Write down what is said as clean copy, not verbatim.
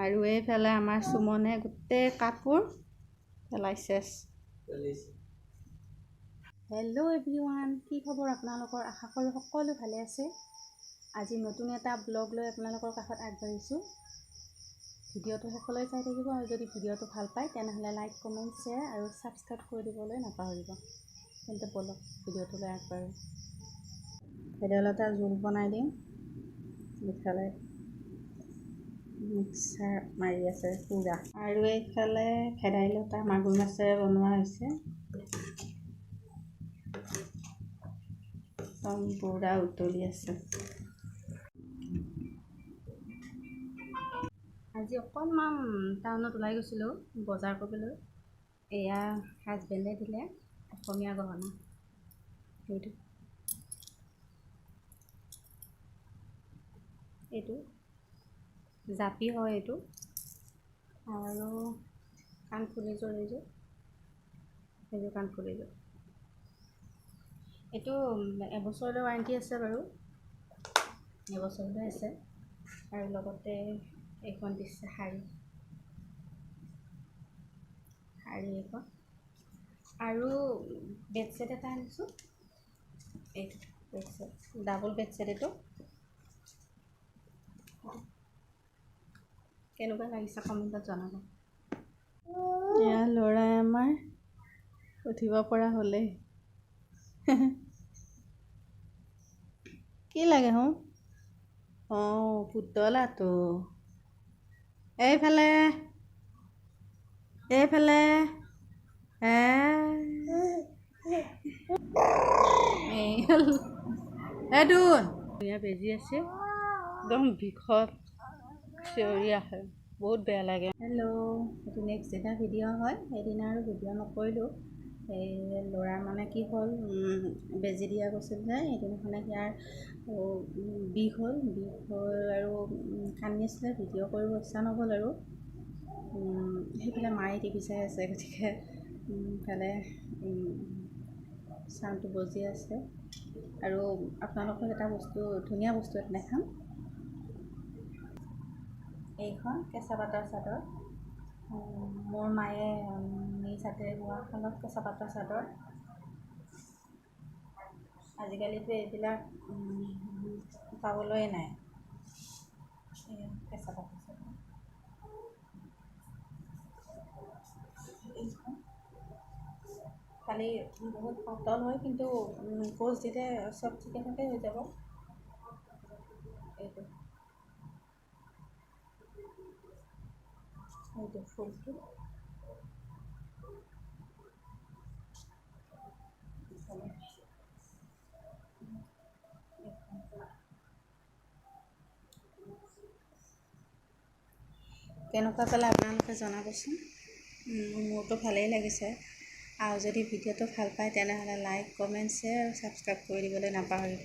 আৰু এইফালে আমাৰ সুমনে গোটেই কাপোৰ পেলাইছে। হেল্ল' এভৰিৱান, কি খবৰ আপোনালোকৰ? আশা কৰোঁ সকলো ভালে আছে। আজি নতুন এটা ব্লগ লৈ আপোনালোকৰ কাষত আগবাঢ়িছোঁ। ভিডিঅ'টো শেষলৈ চাই থাকিব আৰু যদি ভিডিঅ'টো ভাল পায় তেনেহ'লে লাইক, কমেণ্ট, শ্বেয়াৰ আৰু ছাবস্ক্ৰাইব কৰি দিবলৈ নাপাহৰিব। তেন্তে ব'লক ভিডিঅ'টোলৈ আগবাঢ়ো। ভেদাইলতাৰ জোল বনাই দিম। ইফালে মিক্সাৰ মাৰি আছে পুৰা, আৰু এইফালে ভেদাইলতা মাগুৰ মাছেৰে বনোৱা হৈছে। পুৰা উতলি আছে। আজি অকণমান টাউনত ওলাই গৈছিলোঁ বজাৰ কৰিবলৈ। এয়া হাজবেণ্ডে দিলে অসমীয়া গহনা। এইটো জাপি হয়, এইটো আৰু কাণফুলিযোৰ এইযোৰ কাণফুলিযোৰ। এইটো এবছৰলৈ ৱাৰেণ্টি আছে বাৰু, এবছৰলৈ আছে। আৰু লগতে এইখন দিছে শাৰী এইখন, আৰু বেডশ্বীট এটা আনিছোঁ। এইটো বেডশ্বীট, ডাবল বেডশ্বীট। এইটো কেনেকুৱা লাগিছে কমেণ্টত জনাব। এয়া ল'ৰাই আমাৰ উঠিব পৰা হ'লেই। কি লাগে হো? অঁ, পুতলাটো। এইফালে এইটোন ধুনীয়া বেজি আছে, একদম বিষত চিঞৰি আহে, বহুত বেয়া লাগে। হেল্ল', এইটো নেক্সট এটা ভিডিঅ' হয়। সেইদিনা আৰু ভিডিঅ' নকৰিলোঁ। এই ল'ৰাৰ মানে কি হ'ল, বেজি দিয়া গৈছিল যে সেইদিনাখনে ইয়াৰ বিষ হ'ল আৰু কান্দি আছিলে। ভিডিঅ' কৰিব ইচ্ছা নগ'ল আৰু সেইফালে মায়ে টিভি চাই আছে, গতিকে ইফালে চাউণ্ডটো বজি আছে। আৰু আপোনালোকক এটা বস্তু, ধুনীয়া বস্তু এটা দেখাম। এইখন কেঁচা পাটৰ চাদৰ, মোৰ মায়ে নিজ হাতেৰে বোৱা শালত কেঁচা পাটৰ চাদৰ। আজিকালিতো এইবিলাক পাবলৈ নাই। কেঁচা পাটৰ চাদৰ খালি বহুত পাতল হয়, কিন্তু কোচ দিলে চব ঠিকে ঠাকে হৈ যাব। এইটো ফুলটো কেনেকুৱা পালে আপোনালোকে জনাবচোন। মোৰতো ভালেই লাগিছে। আৰু যদি ভিডিঅ'টো ভাল পায় তেনেহ'লে লাইক, কমেণ্ট, শ্বেয়াৰ আৰু ছাবস্ক্ৰাইব কৰি দিবলৈ নাপাহৰিব।